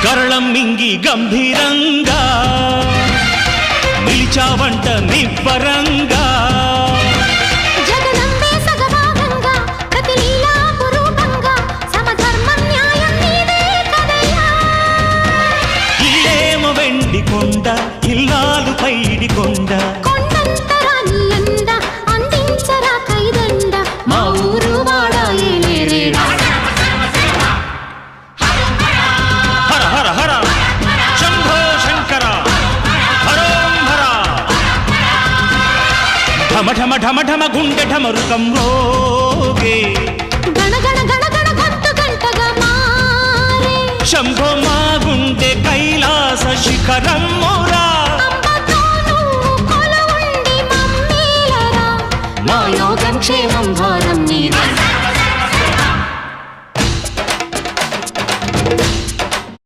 కరళం మింగి గంభీరంగా నిలిచావంట నిబ్బరంగా జగదంబే సగభాగంగా ప్రతి లీలాపురూపంగా సమధర్మం న్యాయం నీదే కదయ్యా ఇల్లేమ వెండి కొండ ఇల్లాలు పైడి కొండ కొండంతరా నీ అండ అందించరా కైదండ మా ఊరు వాడా ఏలేరేరా హర హర హర శంభో శంకర హరోం హర ఢమ ఢమ ఢమ ఢమ గుండె ఢమరుకం రోగే గణ గణ గణ గణ గొంతు గంటగా మారే శంభో మా గుండె కైలాస శిఖరం మోరా అంబతో నువ్వు కొలువుండి మమ్మేలరా మా యోగం క్షేమం భారం నీదే